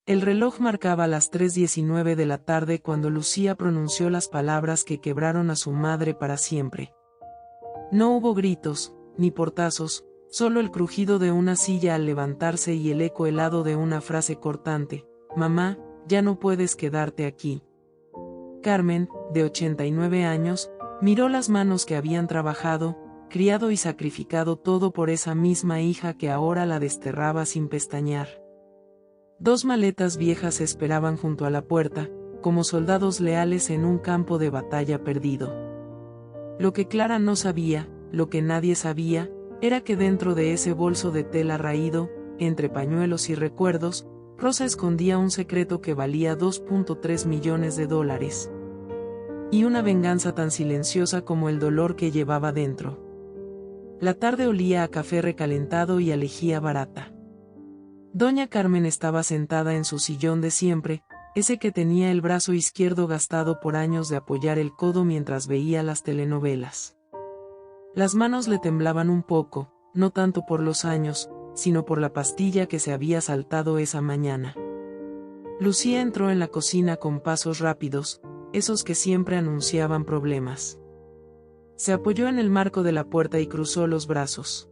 El reloj marcaba las 3:19 de la tarde cuando Lucía pronunció las palabras que quebraron a su madre para siempre. No hubo gritos, ni portazos, solo el crujido de una silla al levantarse y el eco helado de una frase cortante: «Mamá, ya no puedes quedarte aquí». Carmen, de 89 años, miró las manos que habían trabajado, criado y sacrificado todo por esa misma hija que ahora la desterraba sin pestañear. 2 maletas viejas esperaban junto a la puerta, como soldados leales en un campo de batalla perdido. Lo que Clara no sabía, lo que nadie sabía, era que dentro de ese bolso de tela raído, entre pañuelos y recuerdos, Rosa escondía un secreto que valía $2.3 millones. Y una venganza tan silenciosa como el dolor que llevaba dentro. La tarde olía a café recalentado y a lejía barata. Doña Carmen estaba sentada en su sillón de siempre, ese que tenía el brazo izquierdo gastado por años de apoyar el codo mientras veía las telenovelas. Las manos le temblaban un poco, no tanto por los años, sino por la pastilla que se había saltado esa mañana. Lucía entró en la cocina con pasos rápidos, esos que siempre anunciaban problemas. Se apoyó en el marco de la puerta y cruzó los brazos.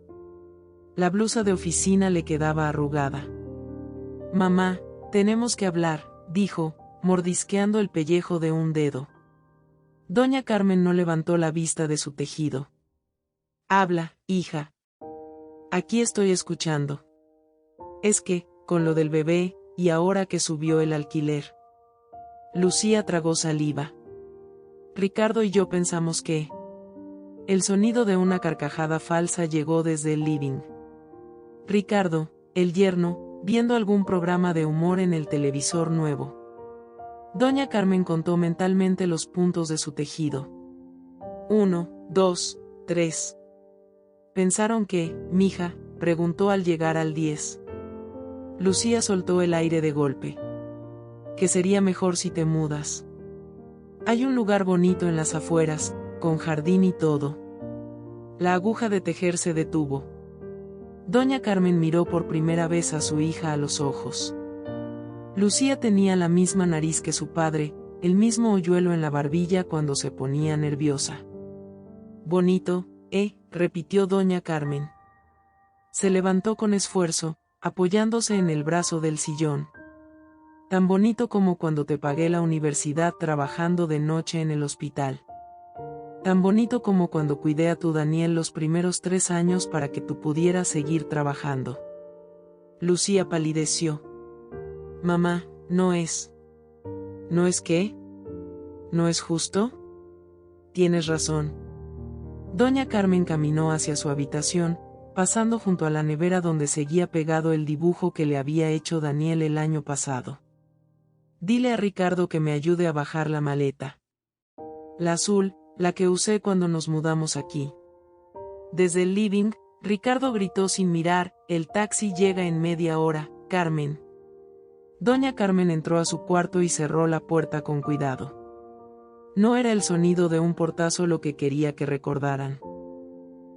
La blusa de oficina le quedaba arrugada. «Mamá, tenemos que hablar», dijo, mordisqueando el pellejo de un dedo. Doña Carmen no levantó la vista de su tejido. «Habla, hija. Aquí estoy escuchando». «Es que, con lo del bebé, y ahora que subió el alquiler». Lucía tragó saliva. «Ricardo y yo pensamos que...». El sonido de una carcajada falsa llegó desde el living. Ricardo, el yerno, viendo algún programa de humor en el televisor nuevo. Doña Carmen contó mentalmente los puntos de su tejido. 1, 2, 3. «¿Pensaron que, mija?», preguntó al llegar al 10. Lucía soltó el aire de golpe. «Que sería mejor si te mudas. Hay un lugar bonito en las afueras, con jardín y todo». La aguja de tejer se detuvo. Doña Carmen miró por primera vez a su hija a los ojos. Lucía tenía la misma nariz que su padre, el mismo hoyuelo en la barbilla cuando se ponía nerviosa. «Bonito, repitió doña Carmen. Se levantó con esfuerzo, apoyándose en el brazo del sillón. «Tan bonito como cuando te pagué la universidad trabajando de noche en el hospital. Tan bonito como cuando cuidé a tu Daniel los primeros 3 años para que tú pudieras seguir trabajando». Lucía palideció. «Mamá, no es». «¿No es qué? ¿No es justo?». «Tienes razón». Doña Carmen caminó hacia su habitación, pasando junto a la nevera donde seguía pegado el dibujo que le había hecho Daniel el año pasado. «Dile a Ricardo que me ayude a bajar la maleta. La azul, la que usé cuando nos mudamos aquí». Desde el living, Ricardo gritó sin mirar: «El taxi llega en media hora, Carmen». Doña Carmen entró a su cuarto y cerró la puerta con cuidado. No era el sonido de un portazo lo que quería que recordaran.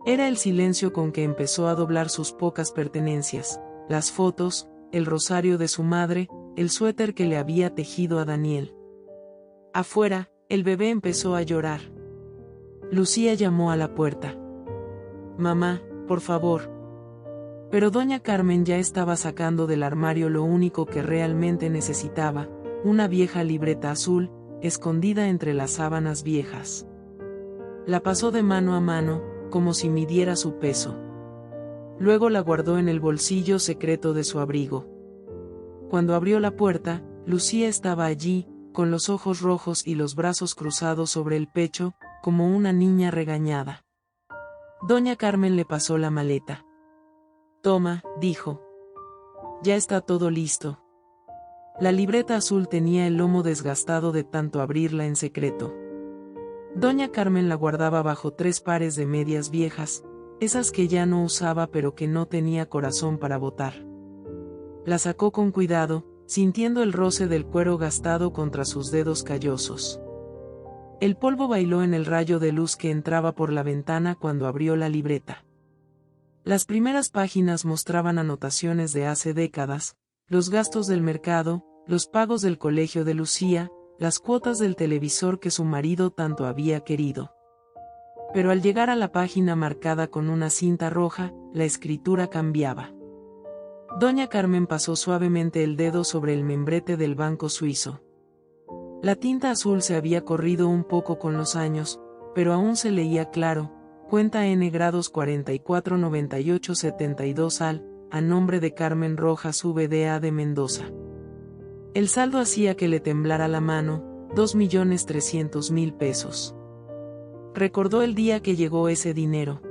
Era el silencio con que empezó a doblar sus pocas pertenencias, las fotos, el rosario de su madre, el suéter que le había tejido a Daniel. Afuera, el bebé empezó a llorar. Lucía llamó a la puerta. «Mamá, por favor». Pero doña Carmen ya estaba sacando del armario lo único que realmente necesitaba, una vieja libreta azul, escondida entre las sábanas viejas. La pasó de mano a mano, como si midiera su peso. Luego la guardó en el bolsillo secreto de su abrigo. Cuando abrió la puerta, Lucía estaba allí, con los ojos rojos y los brazos cruzados sobre el pecho, como una niña regañada. Doña Carmen le pasó la maleta. «Toma», dijo. «Ya está todo listo». La libreta azul tenía el lomo desgastado de tanto abrirla en secreto. Doña Carmen la guardaba bajo 3 pares de medias viejas, esas que ya no usaba pero que no tenía corazón para botar. La sacó con cuidado, sintiendo el roce del cuero gastado contra sus dedos callosos. El polvo bailó en el rayo de luz que entraba por la ventana cuando abrió la libreta. Las primeras páginas mostraban anotaciones de hace décadas, los gastos del mercado, los pagos del colegio de Lucía, las cuotas del televisor que su marido tanto había querido. Pero al llegar a la página marcada con una cinta roja, la escritura cambiaba. Doña Carmen pasó suavemente el dedo sobre el membrete del banco suizo. La tinta azul se había corrido un poco con los años, pero aún se leía claro: cuenta N grados 449872 a nombre de Carmen Rojas VDA de Mendoza. El saldo hacía que le temblara la mano: 2.300.000 pesos. Recordó el día que llegó ese dinero.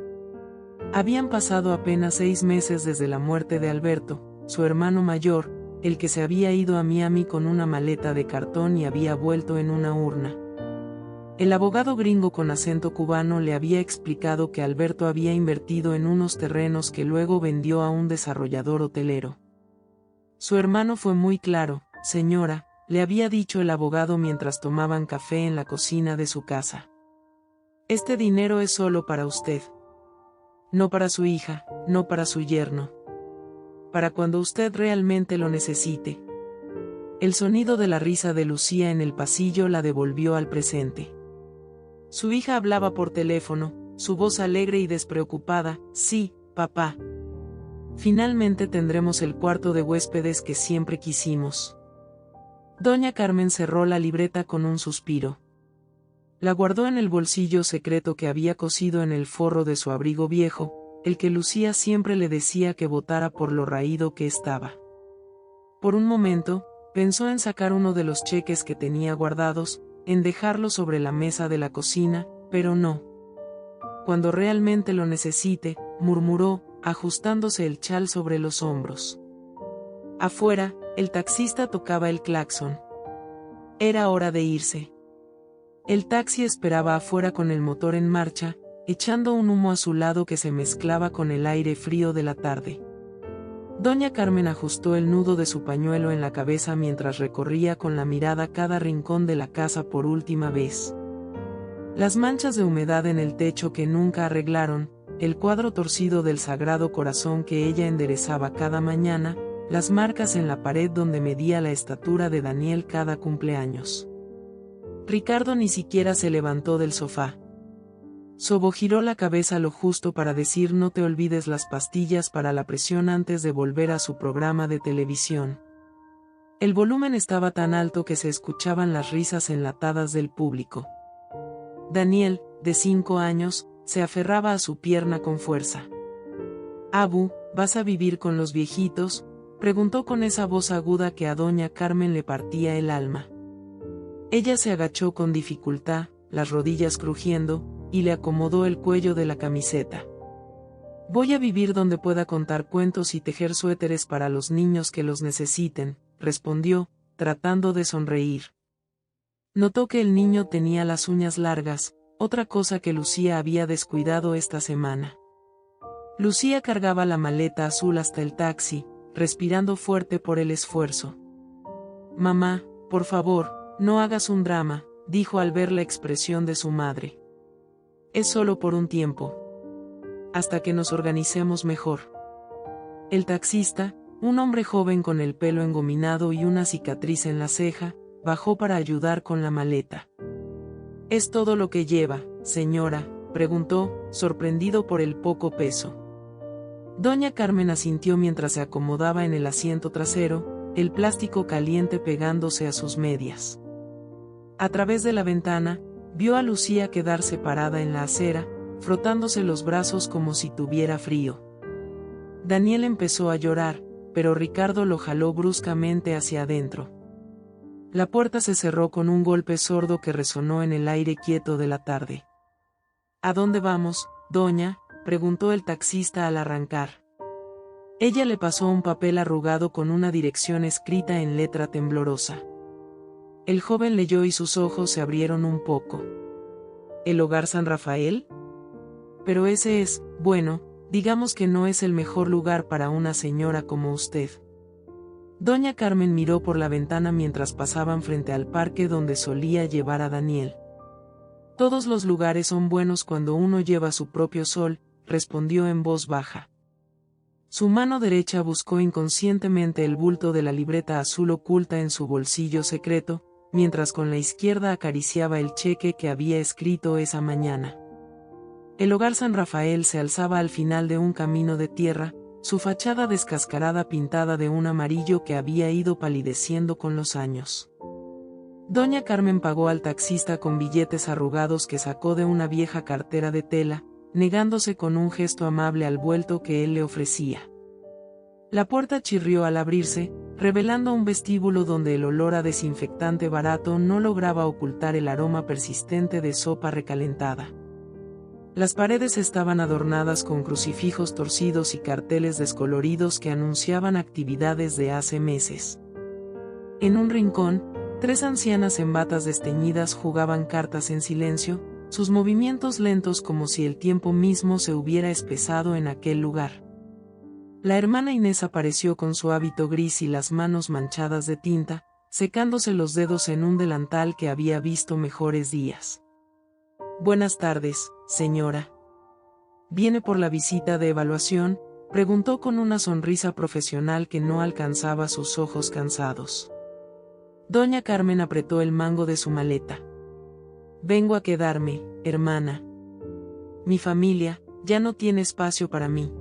Habían pasado apenas 6 meses desde la muerte de Alberto, su hermano mayor, el que se había ido a Miami con una maleta de cartón y había vuelto en una urna. El abogado gringo con acento cubano le había explicado que Alberto había invertido en unos terrenos que luego vendió a un desarrollador hotelero. Su hermano fue muy claro: señora, le había dicho el abogado mientras tomaban café en la cocina de su casa. Este dinero es solo para usted. No para su hija, no para su yerno. Para cuando usted realmente lo necesite. El sonido de la risa de Lucía en el pasillo la devolvió al presente. Su hija hablaba por teléfono, su voz alegre y despreocupada: sí, papá. Finalmente tendremos el cuarto de huéspedes que siempre quisimos. Doña Carmen cerró la libreta con un suspiro. La guardó en el bolsillo secreto que había cosido en el forro de su abrigo viejo, el que Lucía siempre le decía que botara por lo raído que estaba. Por un momento, pensó en sacar uno de los cheques que tenía guardados, en dejarlo sobre la mesa de la cocina, pero no. Cuando realmente lo necesite, murmuró, ajustándose el chal sobre los hombros. Afuera, el taxista tocaba el claxon. Era hora de irse. El taxi esperaba afuera con el motor en marcha, echando un humo azulado que se mezclaba con el aire frío de la tarde. Doña Carmen ajustó el nudo de su pañuelo en la cabeza mientras recorría con la mirada cada rincón de la casa por última vez. Las manchas de humedad en el techo que nunca arreglaron, el cuadro torcido del Sagrado Corazón que ella enderezaba cada mañana, las marcas en la pared donde medía la estatura de Daniel cada cumpleaños. Ricardo ni siquiera se levantó del sofá. Sobogiró la cabeza lo justo para decir: no te olvides las pastillas para la presión antes de volver a su programa de televisión. El volumen estaba tan alto que se escuchaban las risas enlatadas del público. Daniel, de 5 años, se aferraba a su pierna con fuerza. «Abu, ¿vas a vivir con los viejitos?», preguntó con esa voz aguda que a doña Carmen le partía el alma. Ella se agachó con dificultad, las rodillas crujiendo, y le acomodó el cuello de la camiseta. «Voy a vivir donde pueda contar cuentos y tejer suéteres para los niños que los necesiten», respondió, tratando de sonreír. Notó que el niño tenía las uñas largas, otra cosa que Lucía había descuidado esta semana. Lucía cargaba la maleta azul hasta el taxi, respirando fuerte por el esfuerzo. «Mamá, por favor, no hagas un drama», dijo al ver la expresión de su madre. «Es solo por un tiempo. Hasta que nos organicemos mejor». El taxista, un hombre joven con el pelo engominado y una cicatriz en la ceja, bajó para ayudar con la maleta. «¿Es todo lo que lleva, señora?», preguntó, sorprendido por el poco peso. Doña Carmen asintió mientras se acomodaba en el asiento trasero, el plástico caliente pegándose a sus medias. A través de la ventana, vio a Lucía quedarse parada en la acera, frotándose los brazos como si tuviera frío. Daniel empezó a llorar, pero Ricardo lo jaló bruscamente hacia adentro. La puerta se cerró con un golpe sordo que resonó en el aire quieto de la tarde. «¿A dónde vamos, doña?», preguntó el taxista al arrancar. Ella le pasó un papel arrugado con una dirección escrita en letra temblorosa. El joven leyó y sus ojos se abrieron un poco. «¿El Hogar San Rafael? Pero ese es, bueno, digamos que no es el mejor lugar para una señora como usted». Doña Carmen miró por la ventana mientras pasaban frente al parque donde solía llevar a Daniel. «Todos los lugares son buenos cuando uno lleva su propio sol», respondió en voz baja. Su mano derecha buscó inconscientemente el bulto de la libreta azul oculta en su bolsillo secreto, mientras con la izquierda acariciaba el cheque que había escrito esa mañana. El hogar San Rafael se alzaba al final de un camino de tierra, su fachada descascarada pintada de un amarillo que había ido palideciendo con los años. Doña Carmen pagó al taxista con billetes arrugados que sacó de una vieja cartera de tela, negándose con un gesto amable al vuelto que él le ofrecía. La puerta chirrió al abrirse, revelando un vestíbulo donde el olor a desinfectante barato no lograba ocultar el aroma persistente de sopa recalentada. Las paredes estaban adornadas con crucifijos torcidos y carteles descoloridos que anunciaban actividades de hace meses. En un rincón, 3 ancianas en batas desteñidas jugaban cartas en silencio, sus movimientos lentos como si el tiempo mismo se hubiera espesado en aquel lugar. La hermana Inés apareció con su hábito gris y las manos manchadas de tinta, secándose los dedos en un delantal que había visto mejores días. «Buenas tardes, señora. ¿Viene por la visita de evaluación?», preguntó con una sonrisa profesional que no alcanzaba sus ojos cansados. Doña Carmen apretó el mango de su maleta. «Vengo a quedarme, hermana. Mi familia ya no tiene espacio para mí».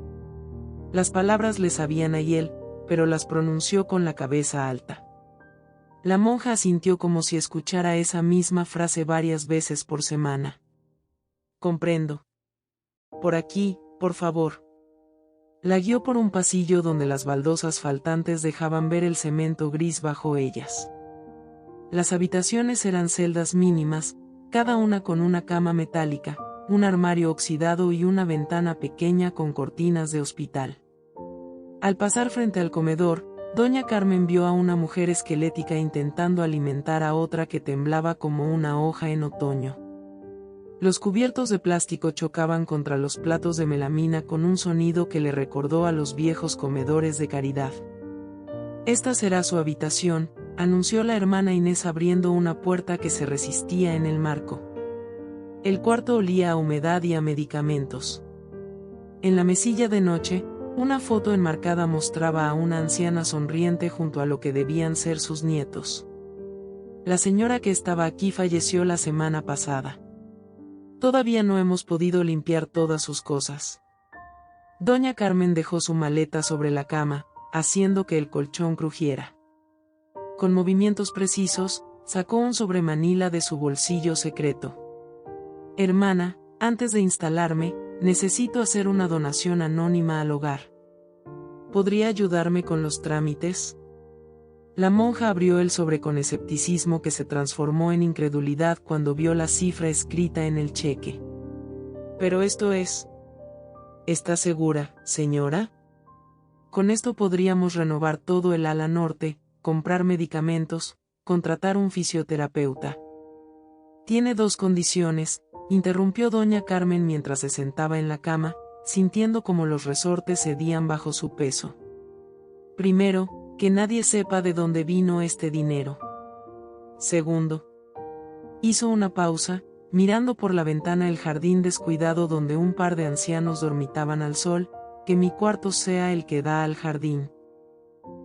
Las palabras le sabían a hiel, pero las pronunció con la cabeza alta. La monja asintió como si escuchara esa misma frase varias veces por semana. «Comprendo. Por aquí, por favor». La guió por un pasillo donde las baldosas faltantes dejaban ver el cemento gris bajo ellas. Las habitaciones eran celdas mínimas, cada una con una cama metálica, un armario oxidado y una ventana pequeña con cortinas de hospital. Al pasar frente al comedor, doña Carmen vio a una mujer esquelética intentando alimentar a otra que temblaba como una hoja en otoño. Los cubiertos de plástico chocaban contra los platos de melamina con un sonido que le recordó a los viejos comedores de caridad. «Esta será su habitación», anunció la hermana Inés abriendo una puerta que se resistía en el marco. El cuarto olía a humedad y a medicamentos. En la mesilla de noche, una foto enmarcada mostraba a una anciana sonriente junto a lo que debían ser sus nietos. «La señora que estaba aquí falleció la semana pasada. Todavía no hemos podido limpiar todas sus cosas». Doña Carmen dejó su maleta sobre la cama, haciendo que el colchón crujiera. Con movimientos precisos, sacó un sobremanila de su bolsillo secreto. «Hermana, antes de instalarme, necesito hacer una donación anónima al hogar. ¿Podría ayudarme con los trámites?». La monja abrió el sobre con escepticismo que se transformó en incredulidad cuando vio la cifra escrita en el cheque. «Pero esto es... ¿Está segura, señora? Con esto podríamos renovar todo el ala norte, comprar medicamentos, contratar un fisioterapeuta». «Tiene 2 condiciones», interrumpió doña Carmen mientras se sentaba en la cama, sintiendo como los resortes cedían bajo su peso. «Primero, que nadie sepa de dónde vino este dinero. Segundo». Hizo una pausa, mirando por la ventana el jardín descuidado donde un par de ancianos dormitaban al sol, «que mi cuarto sea el que da al jardín.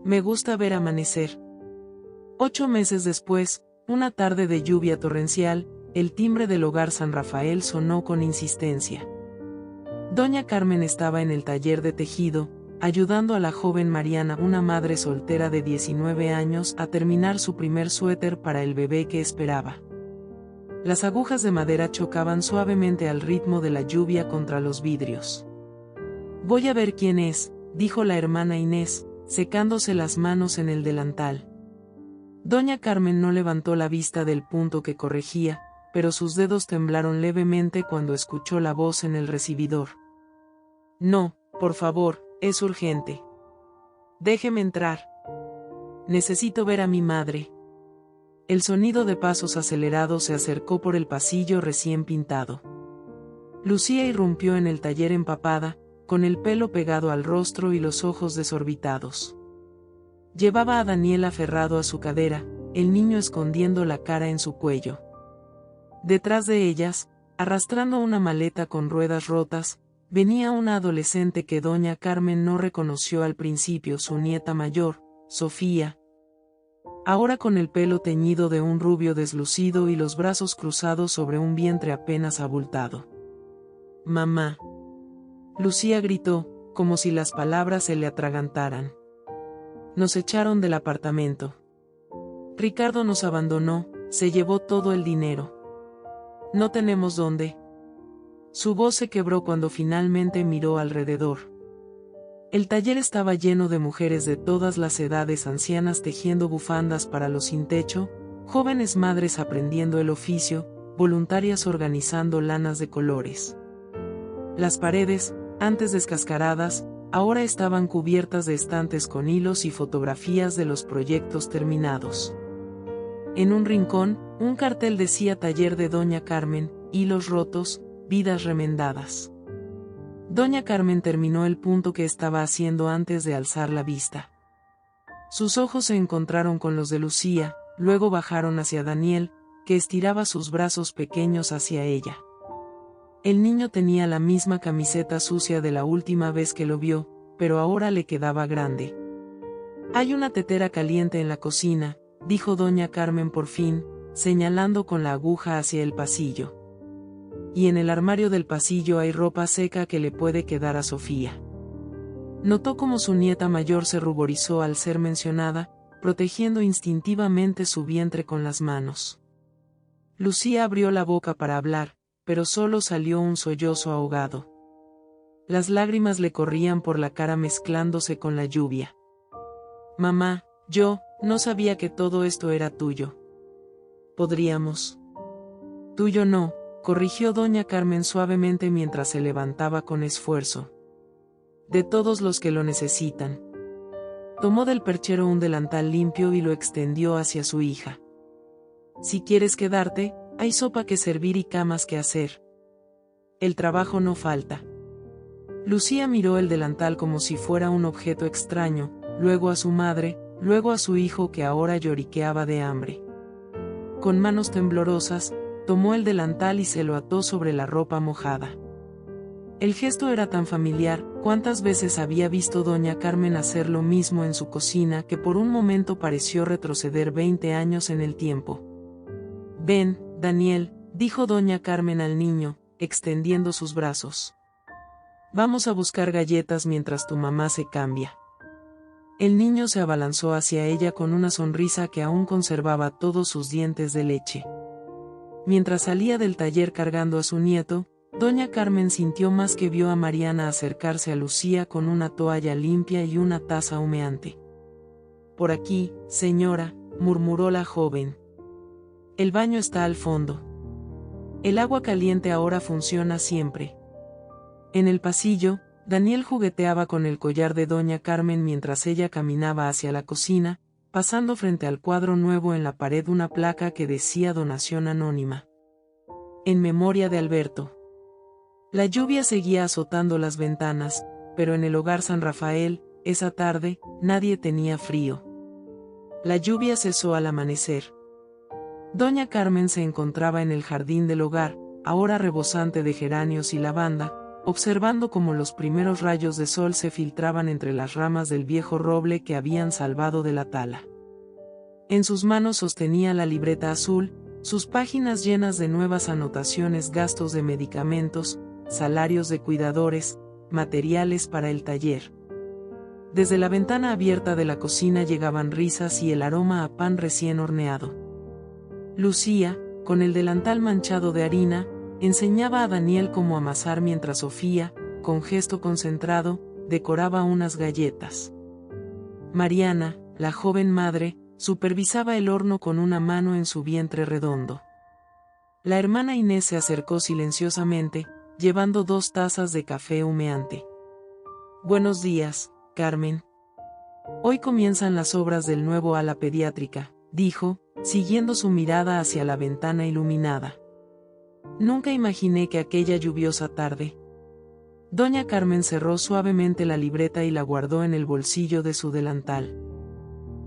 Me gusta ver amanecer». 8 meses después, una tarde de lluvia torrencial, el timbre del hogar San Rafael sonó con insistencia. Doña Carmen estaba en el taller de tejido, ayudando a la joven Mariana, una madre soltera de 19 años, a terminar su primer suéter para el bebé que esperaba. Las agujas de madera chocaban suavemente al ritmo de la lluvia contra los vidrios. «Voy a ver quién es», dijo la hermana Inés, secándose las manos en el delantal. Doña Carmen no levantó la vista del punto que corregía, pero sus dedos temblaron levemente cuando escuchó la voz en el recibidor. «No, por favor, es urgente. Déjeme entrar. Necesito ver a mi madre». El sonido de pasos acelerados se acercó por el pasillo recién pintado. Lucía irrumpió en el taller empapada, con el pelo pegado al rostro y los ojos desorbitados. Llevaba a Daniel aferrado a su cadera, el niño escondiendo la cara en su cuello. Detrás de ellas, arrastrando una maleta con ruedas rotas, venía una adolescente que doña Carmen no reconoció al principio, su nieta mayor, Sofía. Ahora con el pelo teñido de un rubio deslucido y los brazos cruzados sobre un vientre apenas abultado. «Mamá». Lucía gritó, como si las palabras se le atragantaran. «Nos echaron del apartamento. Ricardo nos abandonó, se llevó todo el dinero. No tenemos dónde». Su voz se quebró cuando finalmente miró alrededor. El taller estaba lleno de mujeres de todas las edades, ancianas tejiendo bufandas para los sin techo, jóvenes madres aprendiendo el oficio, voluntarias organizando lanas de colores. Las paredes, antes descascaradas, ahora estaban cubiertas de estantes con hilos y fotografías de los proyectos terminados. En un rincón, un cartel decía Taller de Doña Carmen, hilos rotos, vidas remendadas. Doña Carmen terminó el punto que estaba haciendo antes de alzar la vista. Sus ojos se encontraron con los de Lucía, luego bajaron hacia Daniel, que estiraba sus brazos pequeños hacia ella. El niño tenía la misma camiseta sucia de la última vez que lo vio, pero ahora le quedaba grande. «Hay una tetera caliente en la cocina», dijo doña Carmen por fin, señalando con la aguja hacia el pasillo. «Y en el armario del pasillo hay ropa seca que le puede quedar a Sofía». Notó cómo su nieta mayor se ruborizó al ser mencionada, protegiendo instintivamente su vientre con las manos. Lucía abrió la boca para hablar, pero solo salió un sollozo ahogado. Las lágrimas le corrían por la cara mezclándose con la lluvia. «Mamá, yo no sabía que todo esto era tuyo. Podríamos». «Tuyo no», corrigió doña Carmen suavemente mientras se levantaba con esfuerzo. «De todos los que lo necesitan». Tomó del perchero un delantal limpio y lo extendió hacia su hija. «Si quieres quedarte, hay sopa que servir y camas que hacer. El trabajo no falta». Lucía miró el delantal como si fuera un objeto extraño, luego a su madre, luego a su hijo que ahora lloriqueaba de hambre. Con manos temblorosas, tomó el delantal y se lo ató sobre la ropa mojada. El gesto era tan familiar, cuántas veces había visto doña Carmen hacer lo mismo en su cocina que por un momento pareció retroceder 20 años en el tiempo. «Ven, Daniel», dijo doña Carmen al niño, extendiendo sus brazos. «Vamos a buscar galletas mientras tu mamá se cambia». El niño se abalanzó hacia ella con una sonrisa que aún conservaba todos sus dientes de leche. Mientras salía del taller cargando a su nieto, doña Carmen sintió más que vio a Mariana acercarse a Lucía con una toalla limpia y una taza humeante. «Por aquí, señora», murmuró la joven. «El baño está al fondo. El agua caliente ahora funciona siempre». En el pasillo, Daniel jugueteaba con el collar de doña Carmen mientras ella caminaba hacia la cocina, pasando frente al cuadro nuevo en la pared una placa que decía «Donación anónima. En memoria de Alberto». La lluvia seguía azotando las ventanas, pero en el hogar San Rafael, esa tarde, nadie tenía frío. La lluvia cesó al amanecer. Doña Carmen se encontraba en el jardín del hogar, ahora rebosante de geranios y lavanda, observando cómo los primeros rayos de sol se filtraban entre las ramas del viejo roble que habían salvado de la tala. En sus manos sostenía la libreta azul, sus páginas llenas de nuevas anotaciones, gastos de medicamentos, salarios de cuidadores, materiales para el taller. Desde la ventana abierta de la cocina llegaban risas y el aroma a pan recién horneado. Lucía, con el delantal manchado de harina, enseñaba a Daniel cómo amasar mientras Sofía, con gesto concentrado, decoraba unas galletas. Mariana, la joven madre, supervisaba el horno con una mano en su vientre redondo. La hermana Inés se acercó silenciosamente, llevando 2 tazas de café humeante. «Buenos días, Carmen. Hoy comienzan las obras del nuevo ala pediátrica», dijo, siguiendo su mirada hacia la ventana iluminada. «Nunca imaginé que aquella lluviosa tarde». Doña Carmen cerró suavemente la libreta y la guardó en el bolsillo de su delantal.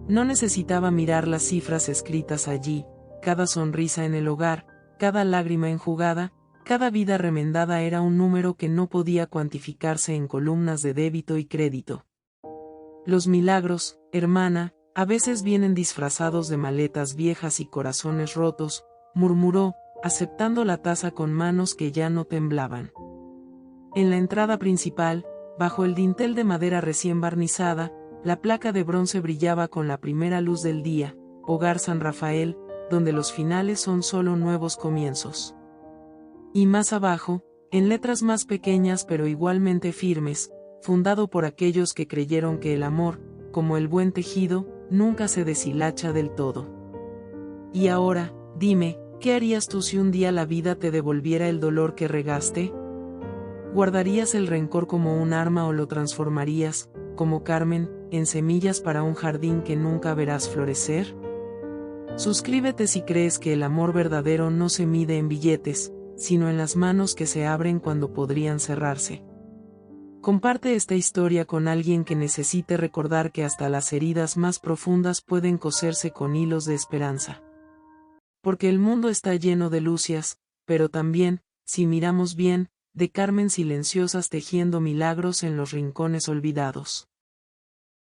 No necesitaba mirar las cifras escritas allí, cada sonrisa en el hogar, cada lágrima enjugada, Cada vida remendada era un número que no podía cuantificarse en columnas de débito y crédito. Los milagros, hermana, a veces vienen disfrazados de maletas viejas y corazones rotos, murmuró, aceptando la taza con manos que ya no temblaban. En la entrada principal, bajo el dintel de madera recién barnizada, la placa de bronce brillaba con la primera luz del día, Hogar San Rafael, donde los finales son solo nuevos comienzos. Y más abajo, en letras más pequeñas pero igualmente firmes, fundado por aquellos que creyeron que el amor, como el buen tejido, nunca se deshilacha del todo. Y ahora, dime, ¿qué harías tú si un día la vida te devolviera el dolor que regaste? ¿Guardarías el rencor como un arma o lo transformarías, como Carmen, en semillas para un jardín que nunca verás florecer? Suscríbete si crees que el amor verdadero no se mide en billetes, sino en las manos que se abren cuando podrían cerrarse. Comparte esta historia con alguien que necesite recordar que hasta las heridas más profundas pueden coserse con hilos de esperanza. Porque el mundo está lleno de lucias, pero también, si miramos bien, de Carmen silenciosas tejiendo milagros en los rincones olvidados.